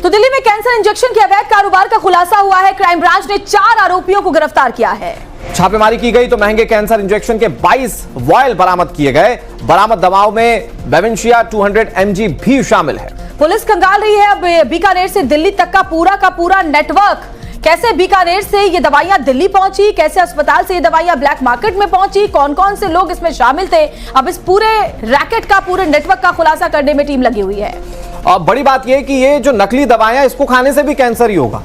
तो दिल्ली में cancer injection के अवैध कारोबार का खुलासा हुआ है। क्राइम ब्रांच ने 4 आरोपियों को गिरफ्तार किया है। छापेमारी की गई तो महंगे कैंसर इंजेक्शन के 22 वॉयल बरामद किए गए। बरामद दवाओं में बेवेंशिया 200 mg भी शामिल है। पुलिस खंगाल रही है अब बीकानेर से दिल्ली तक का पूरा नेटवर्क। कैसे बीकानेर से ये दवाइयां दिल्ली पहुंची, कैसे अस्पताल से ये दवाइयां ब्लैक मार्केट में पहुंची, कौन कौन से लोग इसमें शामिल थे, अब इस पूरे रैकेट का, पूरे नेटवर्क का खुलासा करने में टीम लगी हुई है। और बड़ी बात यह कि ये जो नकली दवाइयां, इसको खाने से भी कैंसर ही होगा।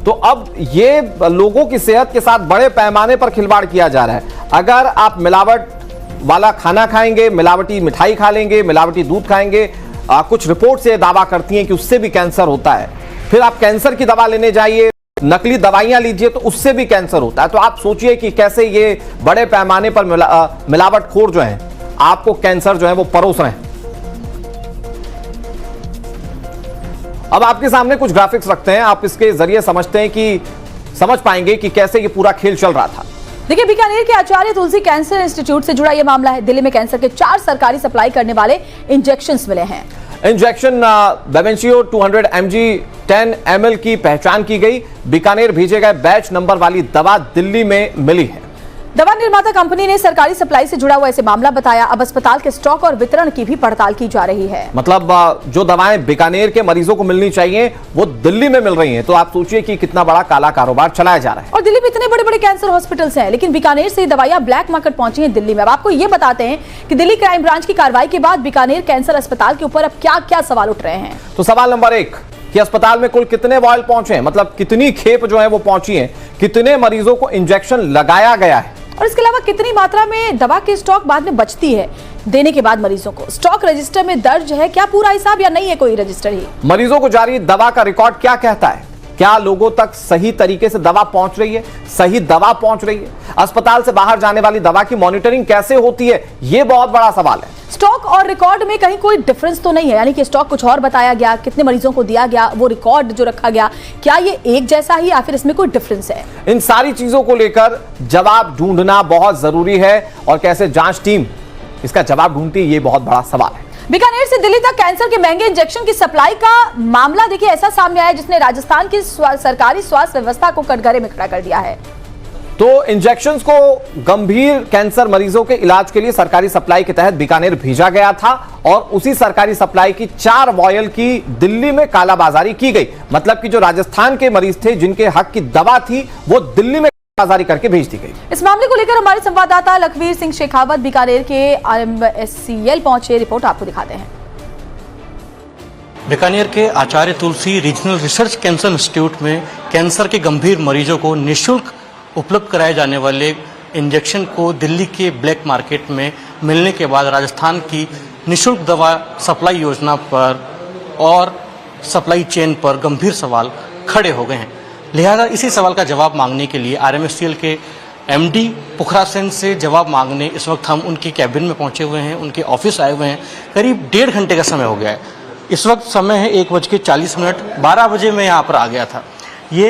तो अब ये लोगों की सेहत के साथ बड़े पैमाने पर खिलवाड़ किया जा रहा है। अगर आप मिलावट वाला खाना खाएंगे, मिलावटी मिठाई खा लेंगे, मिलावटी दूध खाएंगे, कुछ रिपोर्ट से दावा करती हैं कि उससे भी कैंसर होता है। फिर आप कैंसर की दवा लेने जाइए, नकली दवाइयां लीजिए तो उससे भी कैंसर होता है। तो आप सोचिए कि कैसे ये बड़े पैमाने पर मिलावटखोर जो हैं आपको कैंसर जो है वो परोस रहे हैं। अब आपके सामने कुछ ग्राफिक्स रखते हैं, आप इसके जरिए समझ पाएंगे कि कैसे ये पूरा खेल चल रहा था। देखिए, बीकानेर के आचार्य तुलसी कैंसर इंस्टीट्यूट से जुड़ा यह मामला है। दिल्ली में कैंसर के 4 सरकारी सप्लाई करने वाले इंजेक्शंस मिले हैं। इंजेक्शन बेवेंशियो 200 mg 10 ml की पहचान की गई। बीकानेर भेजे गए बैच नंबर वाली दवा दिल्ली में मिली है। दवा निर्माता कंपनी ने सरकारी सप्लाई से जुड़ा हुआ ऐसे मामला बताया। अब अस्पताल के स्टॉक और वितरण की भी पड़ताल की जा रही है। मतलब जो दवाएं बीकानेर के मरीजों को मिलनी चाहिए वो दिल्ली में मिल रही हैं। तो आप सोचिए कि कितना बड़ा काला कारोबार चलाया जा रहा है। और दिल्ली में इतने बड़े बड़े कैंसर हॉस्पिटल्स हैं, लेकिन बीकानेर से दवाइयां ब्लैक मार्केट पहुंची हैं दिल्ली में। अब आपको ये बताते हैं कि दिल्ली क्राइम ब्रांच की कार्रवाई के बाद बीकानेर कैंसर अस्पताल के ऊपर अब क्या क्या सवाल उठ रहे हैं। तो सवाल नंबर 1 कि अस्पताल में कुल कितने वॉयल पहुंचे हैं, मतलब कितनी खेप जो है वो पहुंची है, कितने मरीजों को इंजेक्शन लगाया गया है, और इसके अलावा कितनी मात्रा में दवा की स्टॉक बाद में बचती है देने के बाद मरीजों को। स्टॉक रजिस्टर में दर्ज है क्या पूरा हिसाब, या नहीं है कोई रजिस्टर ही। मरीजों को जारी दवा का रिकॉर्ड क्या कहता है, क्या लोगों तक सही तरीके से दवा पहुंच रही है, सही दवा पहुंच रही है, अस्पताल से बाहर जाने वाली दवा की मॉनिटरिंग कैसे होती है, यह बहुत बड़ा सवाल है। स्टॉक और रिकॉर्ड में कहीं कोई डिफरेंस तो नहीं है, यानी कि स्टॉक कुछ और बताया गया, कितने मरीजों को दिया गया, वो रिकॉर्ड जो रखा गया, क्या ये एक जैसा ही या फिर इसमें कोई डिफरेंस है। इन सारी चीजों को लेकर जवाब ढूंढना बहुत जरूरी है और कैसे जांच टीम इसका जवाब ढूंढती है, ये बहुत बड़ा सवाल है। बीकानेर से दिल्ली तक कैंसर के महंगे इंजेक्शन की सप्लाई का मामला देखिए ऐसा सामने आया जिसने राजस्थान की सरकारी स्वास्थ्य व्यवस्था को कटघरे में खड़ा कर दिया है। तो इंजेक्शंस को गंभीर कैंसर मरीजों के इलाज के लिए सरकारी सप्लाई के तहत बीकानेर भेजा गया था और उसी सरकारी सप्लाई की 4 वॉयल की दिल्ली में कालाबाजारी की गई। मतलब कि जो राजस्थान के मरीज थे जिनके हक की दवा थी वो दिल्ली में कालाबाजारी करके भेज दी गई। इस मामले को लेकर हमारे संवाददाता लखवीर सिंह शेखावत बीकानेर के RMSCL पहुंचे, रिपोर्ट आपको दिखाते हैं। बीकानेर के आचार्य तुलसी रीजनल रिसर्च कैंसर इंस्टीट्यूट में कैंसर के गंभीर मरीजों को निःशुल्क उपलब्ध कराए जाने वाले इंजेक्शन को दिल्ली के ब्लैक मार्केट में मिलने के बाद राजस्थान की निःशुल्क दवा सप्लाई योजना पर और सप्लाई चेन पर गंभीर सवाल खड़े हो गए हैं। लिहाजा इसी सवाल का जवाब मांगने के लिए RMSCL के MD पुखराज सेन से जवाब मांगने इस वक्त हम उनके कैबिन में पहुंचे हुए हैं, उनके ऑफिस आए हुए हैं। करीब 1.5 घंटे का समय हो गया है। इस वक्त समय है 1:40। 12 बजे मैं यहाँ पर आ गया था। ये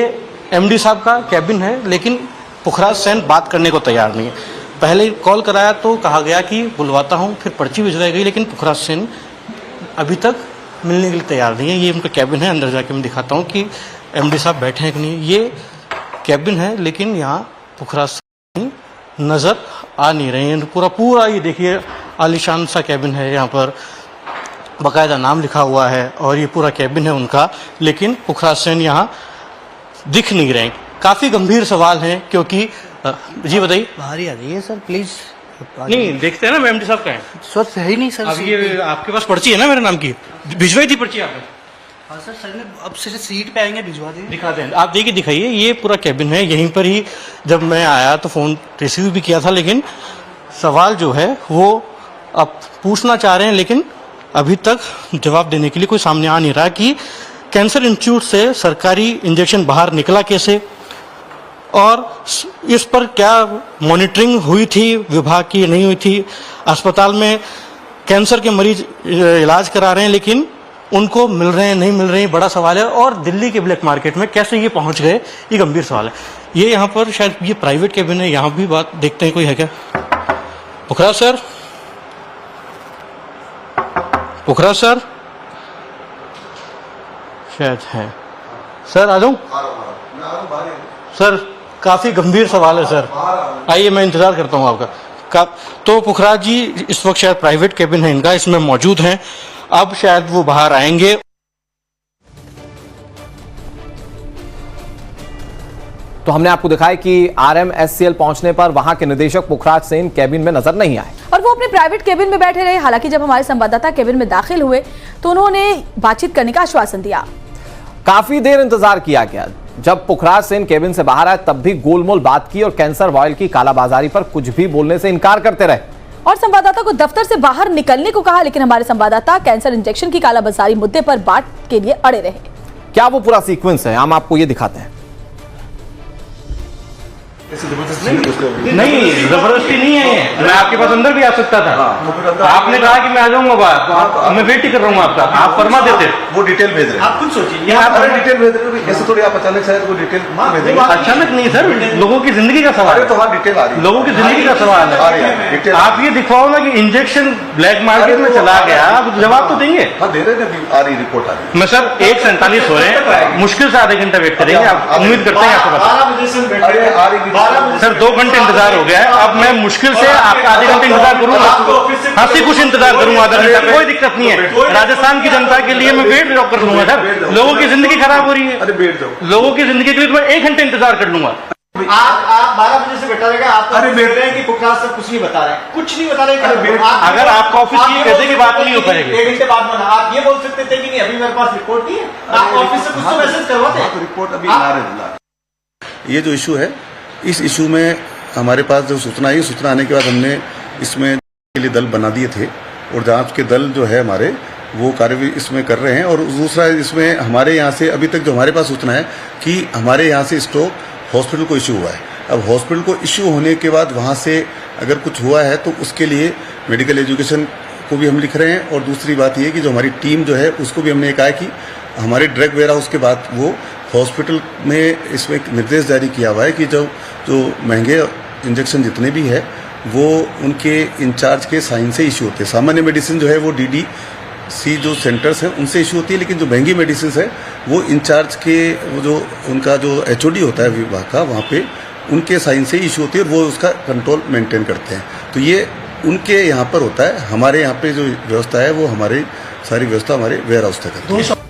MD साहब का कैबिन है, लेकिन पुखराज सेन बात करने को तैयार नहीं है। पहले कॉल कराया तो कहा गया कि बुलवाता हूँ, फिर पर्ची भिजवाई गई, लेकिन पुखराज सेन अभी तक मिलने के लिए तैयार नहीं है। ये उनका कैबिन है, अंदर जाके मैं दिखाता हूँ कि MD साहब बैठे हैं कि नहीं। ये कैबिन है, लेकिन यहाँ पुखराज सेन नज़र आ नहीं रहे हैं। पूरा ये देखिए आलीशान सा कैबिन है, यहाँ पर बाकायदा नाम लिखा हुआ है और ये पूरा कैबिन है उनका, लेकिन पुखराज सेन यहाँ दिख नहीं रहे हैं। काफी गंभीर सवाल हैं क्योंकि जी बताइए। बाहर ही आ जाइए सर प्लीज। नहीं देखते हैं ना MD साहब का है सर, है ही नहीं सर। अब ये आपके पास पर्ची है ना मेरे नाम की, भिजवाई थी पर्ची आपने? हाँ सर ने अब से सीट पे आएंगे, भिजवा दें। दिखाते हैं, आप देखिए दिखाइए। ये पूरा कैबिन है, यहीं पर ही जब मैं आया तो फ़ोन रिसीव भी किया था, लेकिन सवाल जो है वो अब पूछना चाह रहे हैं, लेकिन अभी तक जवाब देने के लिए कोई सामने आ नहीं रहा कि कैंसर इंस्टीट्यूट से सरकारी इंजेक्शन बाहर निकला कैसे और इस पर क्या मॉनिटरिंग हुई थी विभाग की, नहीं हुई थी। अस्पताल में कैंसर के मरीज इलाज करा रहे हैं, लेकिन उनको मिल रहे हैं नहीं मिल रहे हैं, बड़ा सवाल है। और दिल्ली के ब्लैक मार्केट में कैसे ये पहुंच गए, ये गंभीर सवाल है। ये यहाँ पर शायद ये प्राइवेट कैबिन है, यहाँ भी बात देखते हैं कोई है क्या। पुखराज सर, पुखराज सर, शायद है। सर आ जाऊं? सर काफी गंभीर सवाल है सर, आइए मैं इंतजार करता हूं आपका। तो पुखराज जी इस वक्त शायद प्राइवेट केबिन है इनका, इसमें मौजूद हैं, अब शायद वो बाहर आएंगे। तो हमने आपको दिखाया कि RMSCL पहुंचने पर वहां के निदेशक पुखराज सेन केबिन में नजर नहीं आए और वो अपने प्राइवेट केबिन में बैठे रहे। हालांकि जब हमारे संवाददाता केबिन में दाखिल हुए तो उन्होंने बातचीत करने का आश्वासन दिया। काफी देर इंतजार किया गया। जब पुखराज सेन केबिन से बाहर आए तब भी गोलमोल बात की और कैंसर ऑयल की कालाबाजारी पर कुछ भी बोलने से इनकार करते रहे और संवाददाता को दफ्तर से बाहर निकलने को कहा, लेकिन हमारे संवाददाता कैंसर इंजेक्शन की कालाबाजारी मुद्दे पर बात के लिए अड़े रहे। क्या वो पूरा सीक्वेंस है, हम आपको ये दिखाते हैं। नहीं जबरदस्ती नहीं है, मैं आपके पास अंदर भी आ सकता था। आपने कहा कि मैं आ जाऊंगा बाहर, मैं वेट ही कर रहा हूँ आपका, आप फरमा देते। वो डिटेल भेज रहे हैं, आप खुद सोचिए। आप डिटेल भेज रहे हैं, ऐसे थोड़ी आप अचानक शायद वो डिटेल भेजेंगे। अचानक नहीं सर, लोगों की जिंदगी का सवाल है। तो हाँ डिटेल आ रही है, लोगों की जिंदगी का सवाल है। आप ये दिखवाओ ना कि इंजेक्शन ब्लैक मार्केट में चला गया, आप जवाब तो देंगे। हाँ दे रहे हैं, आ रही रिपोर्ट आ रही। मैं सर 1:47 हो रहे हैं, मुश्किल से आधे घंटा वेट करेंगे, आप उम्मीद करते हैं आपके पास। सर 2 घंटे इंतजार हो गया है, अब मैं मुश्किल से आपका आधे घंटे इंतजार करूंगा, हंसी कुछ इंतजार करूंगा आधा घंटा, कोई दिक्कत नहीं है। राजस्थान की जनता के लिए मैं वेट कर लूंगा सर, लोगों की जिंदगी खराब हो रही है, अरे बैठ जाओ। लोगों की जिंदगी के लिए मैं 1 घंटे इंतजार कर लूंगा। आप 12 बजे से बैठा रहेगा, आप अरे बैठ रहे हैं कि पुखराज सर कुछ नहीं बता रहे हैं, कुछ नहीं बता रहे हैं। अगर आपका ऑफिस की पैसे की बात नहीं हो पाएगी, 1 घंटे बाद में आप ये बोल सकते थे कि नहीं अभी मेरे पास रिपोर्ट नहीं है, आप ऑफिस से कुछ तो मैसेज करवाते हैं। रिपोर्ट अभी आ रही है। ये जो इशू है, इस इशू में हमारे पास जो सूचना आई, सूचना आने के बाद हमने इसमें के लिए दल बना दिए थे और जांच के दल जो है हमारे वो कार्यवाही इसमें कर रहे हैं। और दूसरा इसमें हमारे यहाँ से अभी तक जो हमारे पास सूचना है कि हमारे यहाँ से स्टॉक हॉस्पिटल को इशू हुआ है। अब हॉस्पिटल को इशू होने के बाद वहाँ से अगर कुछ हुआ है तो उसके लिए मेडिकल एजुकेशन को भी हम लिख रहे हैं। और दूसरी बात ये कि जो हमारी टीम जो है उसको भी हमने कहा कि हमारे ड्रग वेयर हाउस के बाद वो हॉस्पिटल में इसमें एक निर्देश जारी किया हुआ है कि जो महंगे इंजेक्शन जितने भी है वो उनके इंचार्ज के साइन से इशू होते हैं। सामान्य मेडिसिन जो है वो DDC जो सेंटर्स हैं उनसे इशू होती है, लेकिन जो महंगी मेडिसिन है वो इंचार्ज के वो जो उनका जो HOD होता है विभाग का, वहाँ पे उनके साइन से इशू होती है और वो उसका कंट्रोल मेंटेन करते हैं। तो ये उनके यहाँ पर होता है। हमारे यहाँ पे जो व्यवस्था है वो हमारी सारी व्यवस्था हमारे वेयर हाउस तक है।